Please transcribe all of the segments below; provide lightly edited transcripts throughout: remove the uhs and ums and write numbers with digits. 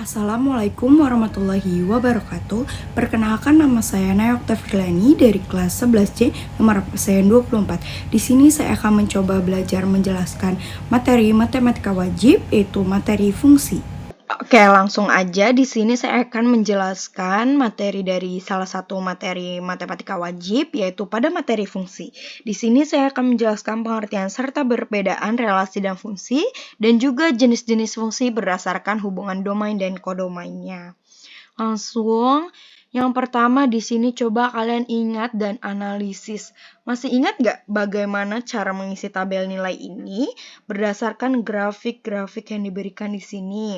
Assalamualaikum warahmatullahi wabarakatuh. Perkenalkan, nama saya Naya Oktavriani dari kelas 11C nomor absen 24. Di sini saya akan mencoba belajar menjelaskan materi matematika wajib, yaitu materi fungsi. Oke, langsung aja. Di sini saya akan menjelaskan materi dari salah satu materi matematika wajib, yaitu pada materi fungsi. Di sini saya akan menjelaskan pengertian serta perbedaan relasi dan fungsi, dan juga jenis-jenis fungsi berdasarkan hubungan domain dan kodomainnya. Langsung, yang pertama di sini coba kalian ingat dan analisis. Masih ingat nggak bagaimana cara mengisi tabel nilai ini berdasarkan grafik-grafik yang diberikan di sini?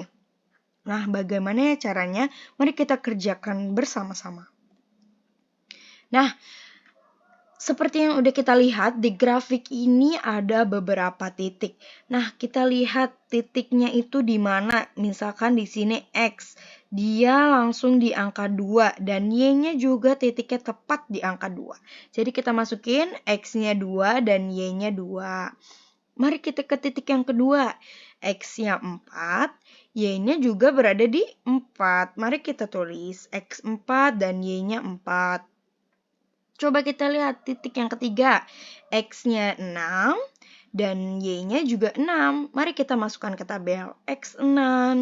Nah, bagaimana ya caranya? Mari kita kerjakan bersama-sama. Nah, seperti yang udah kita lihat, di grafik ini ada beberapa titik. Nah, kita lihat titiknya itu di mana. Misalkan di sini X, dia langsung di angka 2, dan Y-nya juga titiknya tepat di angka 2. Jadi kita masukin X-nya 2 dan Y-nya 2. Mari kita ke titik yang kedua. X-nya 4, Y-nya juga berada di 4. Mari kita tulis X 4 dan Y-nya 4. Coba kita lihat titik yang ketiga. X-nya 6 dan Y-nya juga 6. Mari kita masukkan ke tabel. X 6,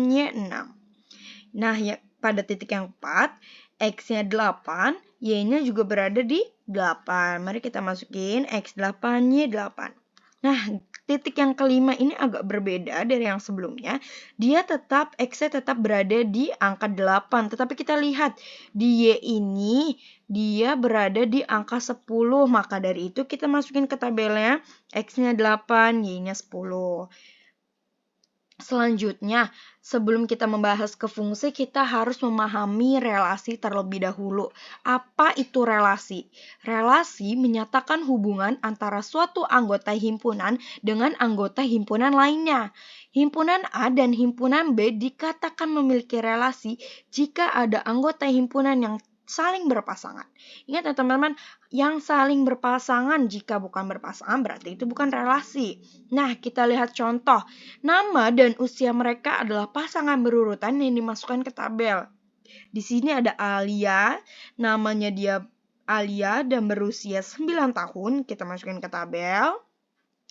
Y 6. Nah, ya, pada titik yang 4, X-nya 8, Y-nya juga berada di 8. Mari kita masukin X 8, Y 8. Nah, titik yang kelima ini agak berbeda dari yang sebelumnya. X-nya tetap berada di angka 8. Tetapi kita lihat, di Y ini, dia berada di angka 10. Maka dari itu kita masukin ke tabelnya, X-nya 8, Y-nya 10. Selanjutnya, sebelum kita membahas ke fungsi, kita harus memahami relasi terlebih dahulu. Apa itu relasi? Relasi menyatakan hubungan antara suatu anggota himpunan dengan anggota himpunan lainnya. Himpunan A dan himpunan B dikatakan memiliki relasi jika ada anggota himpunan yang saling berpasangan. Ingat ya teman-teman, yang saling berpasangan, jika bukan berpasangan berarti itu bukan relasi. Nah, kita lihat contoh. Nama dan usia mereka adalah pasangan berurutan yang dimasukkan ke tabel. Di sini ada Alia, namanya dia Alia dan berusia 9 tahun, kita masukin ke tabel.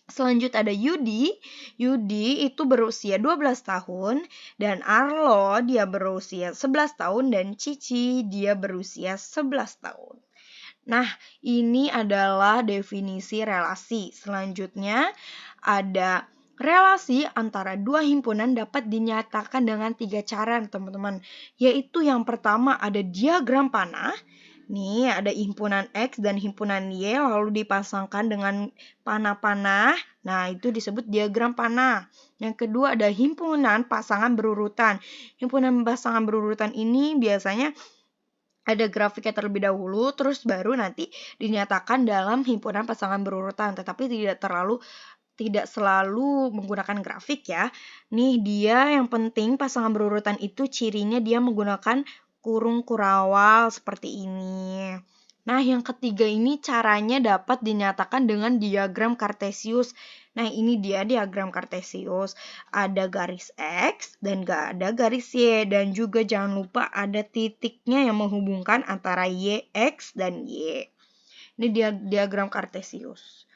Selanjutnya ada Yudi. Yudi itu berusia 12 tahun. Dan Arlo dia berusia 11 tahun. Dan Cici dia berusia 11 tahun. Nah, ini adalah definisi relasi. Selanjutnya ada relasi antara dua himpunan dapat dinyatakan dengan 3 cara, teman-teman. Yaitu yang pertama ada diagram panah. Nih, ada himpunan X dan himpunan Y lalu dipasangkan dengan panah-panah. Nah, itu disebut diagram panah. Yang kedua ada himpunan pasangan berurutan. Himpunan pasangan berurutan ini biasanya ada grafiknya terlebih dahulu, terus baru nanti dinyatakan dalam himpunan pasangan berurutan. Tetapi tidak selalu menggunakan grafik ya. Nih dia yang penting pasangan berurutan itu cirinya dia menggunakan kurung kurawal seperti ini. Nah, yang ketiga ini caranya dapat dinyatakan dengan diagram Kartesius. Nah, ini dia diagram Kartesius. Ada garis X dan gak ada garis Y. Dan juga jangan lupa ada titiknya yang menghubungkan antara Y, X, dan Y. Ini diagram Kartesius.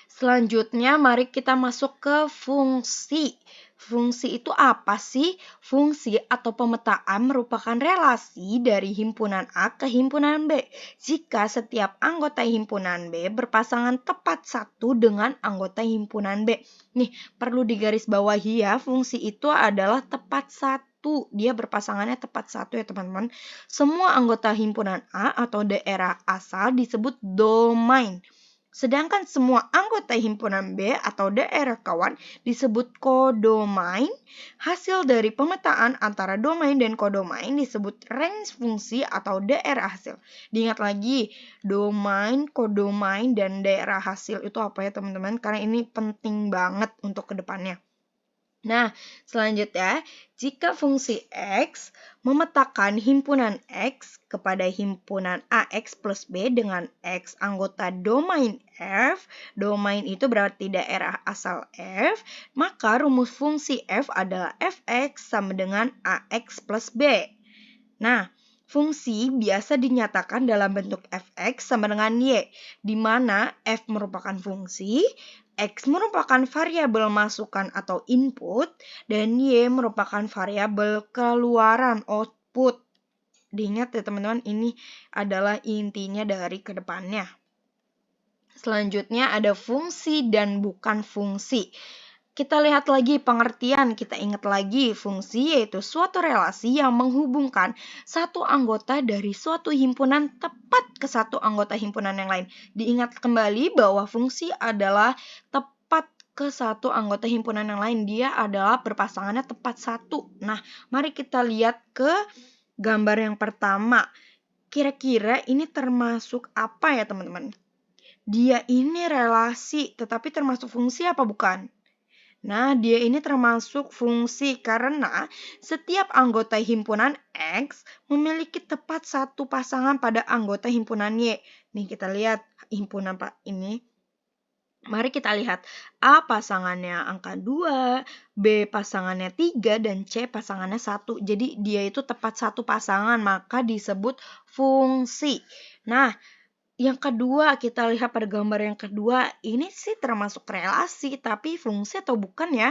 Selanjutnya, mari kita masuk ke fungsi. Fungsi itu apa sih? Fungsi atau pemetaan merupakan relasi dari himpunan A ke himpunan B. Jika setiap anggota himpunan B berpasangan tepat satu dengan anggota himpunan B. Nih, perlu digarisbawahi ya, fungsi itu adalah tepat satu. Dia berpasangannya tepat satu ya teman-teman. Semua anggota himpunan A atau daerah asal disebut domain. Sedangkan semua anggota himpunan B atau daerah kawan disebut kodomain. Hasil dari pemetaan antara domain dan kodomain disebut range fungsi atau daerah hasil. Diingat lagi, domain, kodomain, dan daerah hasil itu apa ya teman-teman? Karena ini penting banget untuk kedepannya. Nah, selanjutnya, jika fungsi X memetakan himpunan X kepada himpunan AX plus B dengan X anggota domain F, domain itu berarti daerah asal F, maka rumus fungsi F adalah Fx sama dengan AX plus B. Nah, fungsi biasa dinyatakan dalam bentuk Fx sama dengan Y, di mana F merupakan fungsi, X merupakan variabel masukan atau input, dan Y merupakan variabel keluaran output. Diingat ya teman-teman, ini adalah intinya dari kedepannya. Selanjutnya ada fungsi dan bukan fungsi. Kita lihat lagi pengertian, kita ingat lagi fungsi yaitu suatu relasi yang menghubungkan satu anggota dari suatu himpunan tepat ke satu anggota himpunan yang lain. Diingat kembali bahwa fungsi adalah tepat ke satu anggota himpunan yang lain. Dia adalah berpasangannya tepat satu. Nah, mari kita lihat ke gambar yang pertama. Kira-kira ini termasuk apa ya teman-teman? Dia ini relasi, tetapi termasuk fungsi apa bukan? Nah, dia ini termasuk fungsi karena setiap anggota himpunan X memiliki tepat satu pasangan pada anggota himpunan Y. Nih, kita lihat himpunan ini. Mari kita lihat A pasangannya angka 2, B pasangannya 3, dan C pasangannya 1. Jadi, dia itu tepat satu pasangan, maka disebut fungsi. Nah, yang kedua, kita lihat pada gambar yang kedua, ini sih termasuk relasi, tapi fungsi atau bukan ya?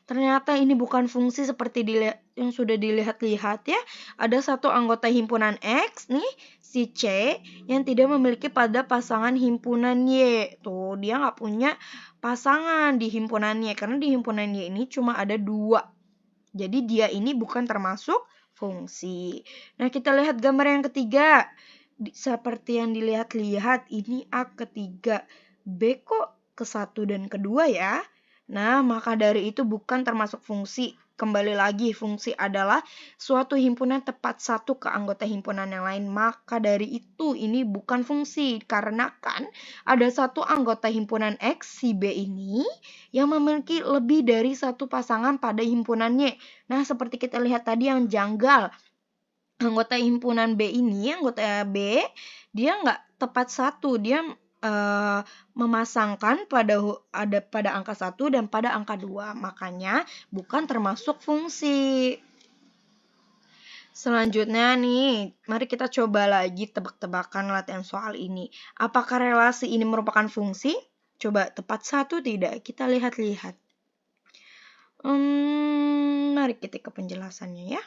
Ternyata ini bukan fungsi seperti yang sudah dilihat-lihat ya. Ada satu anggota himpunan X nih, si C, yang tidak memiliki pada pasangan himpunan Y. Tuh, dia nggak punya pasangan di himpunan Y, karena di himpunan Y ini cuma ada 2. Jadi dia ini bukan termasuk fungsi. Nah, kita lihat gambar yang ketiga. Seperti yang dilihat-lihat, ini A ketiga, B kok ke 1 dan kedua ya. Nah, maka dari itu bukan termasuk fungsi. Kembali lagi, fungsi adalah suatu himpunan tepat satu ke anggota himpunan yang lain. Maka dari itu ini bukan fungsi. Karena kan ada satu anggota himpunan X, si B ini, yang memiliki lebih dari satu pasangan pada himpunannya. Nah, seperti kita lihat tadi yang janggal. Anggota himpunan B ini, anggota B, dia nggak tepat satu. Dia memasangkan pada angka 1 dan pada angka 2. Makanya bukan termasuk fungsi. Selanjutnya nih, mari kita coba lagi tebak-tebakan latihan soal ini. Apakah relasi ini merupakan fungsi? Coba tepat satu tidak? Kita lihat-lihat. Mari kita ke penjelasannya ya.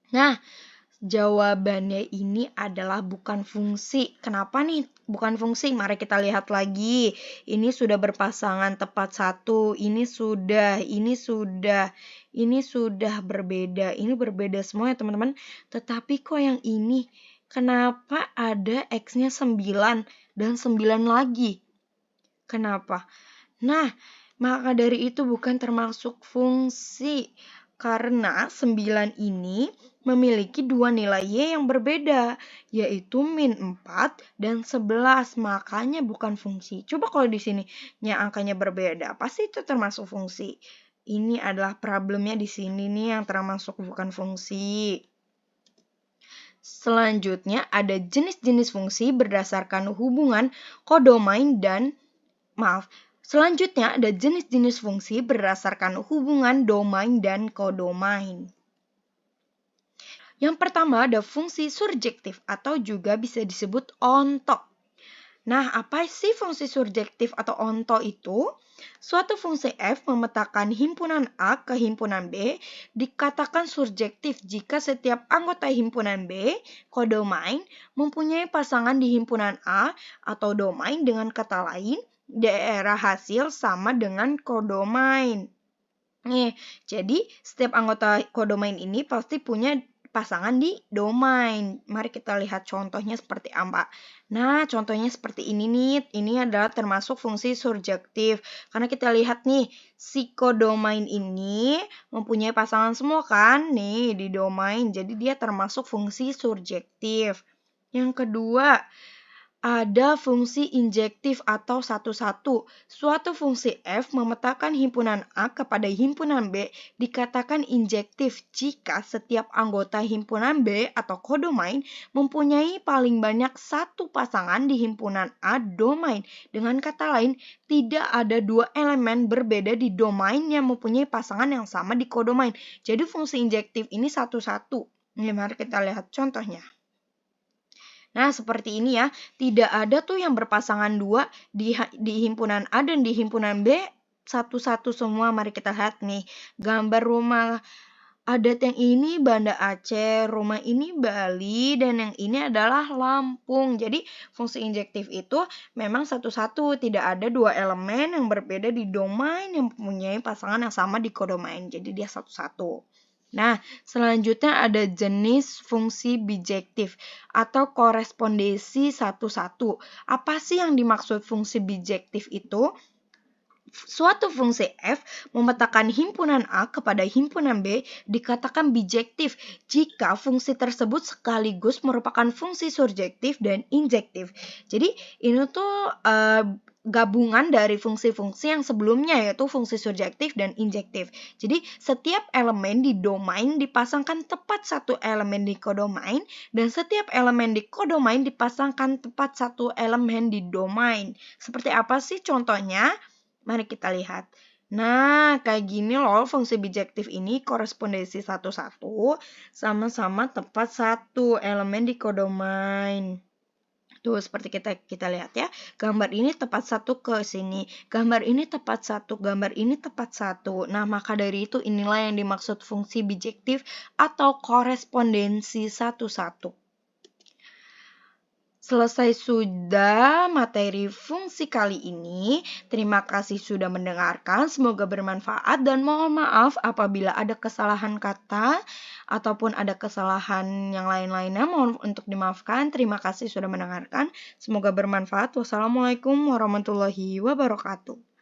Nah, jawabannya ini adalah bukan fungsi. Kenapa nih bukan fungsi? Mari kita lihat lagi. Ini sudah berpasangan tepat satu. Ini sudah berbeda. Ini berbeda semua ya teman-teman. Tetapi kok yang ini, kenapa ada X-nya 9 dan 9 lagi? Kenapa? Nah, maka dari itu bukan termasuk fungsi. Karena 9 ini memiliki dua nilai Y yang berbeda, yaitu min 4 dan 11. Makanya bukan fungsi. Coba kalau di sini angkanya berbeda, pasti itu termasuk fungsi. Ini adalah problemnya di sini nih yang termasuk bukan fungsi. Selanjutnya ada jenis-jenis fungsi berdasarkan hubungan kodomain dan Selanjutnya ada jenis-jenis fungsi berdasarkan hubungan domain dan kodomain. Yang pertama ada fungsi surjektif atau juga bisa disebut onto. Nah, apa sih fungsi surjektif atau onto itu? Suatu fungsi f memetakan himpunan A ke himpunan B dikatakan surjektif jika setiap anggota himpunan B, kodomain, mempunyai pasangan di himpunan A atau domain, dengan kata lain, daerah hasil sama dengan kodomain. Nih, jadi setiap anggota kodomain ini pasti punya pasangan di domain. Mari kita lihat contohnya seperti apa. Nah, contohnya seperti ini nih. Ini adalah termasuk fungsi surjektif. Karena kita lihat nih, si kodomain ini mempunyai pasangan semua kan? Nih, di domain. Jadi dia termasuk fungsi surjektif. Yang kedua, ada fungsi injektif atau satu-satu. Suatu fungsi f memetakan himpunan A kepada himpunan B dikatakan injektif jika setiap anggota himpunan B atau kodomain mempunyai paling banyak satu pasangan di himpunan A domain. Dengan kata lain, tidak ada dua elemen berbeda di domain yang mempunyai pasangan yang sama di kodomain. Jadi fungsi injektif ini satu-satu. Ini mari kita lihat contohnya. Nah, seperti ini ya. Tidak ada tuh yang berpasangan dua di himpunan A dan di himpunan B satu-satu semua. Mari kita lihat nih. Gambar rumah adat yang ini Banda Aceh, rumah ini Bali, dan yang ini adalah Lampung. Jadi, fungsi injektif itu memang satu-satu. Tidak ada dua elemen yang berbeda di domain yang mempunyai pasangan yang sama di kodomain. Jadi, dia satu-satu. Nah, selanjutnya ada jenis fungsi bijektif atau korespondensi satu-satu. Apa sih yang dimaksud fungsi bijektif itu? Suatu fungsi f memetakan himpunan A kepada himpunan B dikatakan bijektif jika fungsi tersebut sekaligus merupakan fungsi surjektif dan injektif. Jadi ini tuh gabungan dari fungsi-fungsi yang sebelumnya yaitu fungsi surjektif dan injektif. Jadi setiap elemen di domain dipasangkan tepat satu elemen di kodomain dan setiap elemen di kodomain dipasangkan tepat satu elemen di domain. Seperti apa sih contohnya? Mari kita lihat. Nah, kayak gini loh fungsi bijektif ini korespondensi satu-satu sama-sama tepat satu elemen di kodomain. Tuh, seperti kita lihat ya. Gambar ini tepat satu ke sini. Gambar ini tepat satu. Gambar ini tepat satu. Nah, maka dari itu inilah yang dimaksud fungsi bijektif atau korespondensi satu-satu. Selesai sudah materi fungsi kali ini. Terima kasih sudah mendengarkan. Semoga bermanfaat dan mohon maaf apabila ada kesalahan kata ataupun ada kesalahan yang lain-lainnya. Mohon untuk dimaafkan. Terima kasih sudah mendengarkan. Semoga bermanfaat. Wassalamualaikum warahmatullahi wabarakatuh.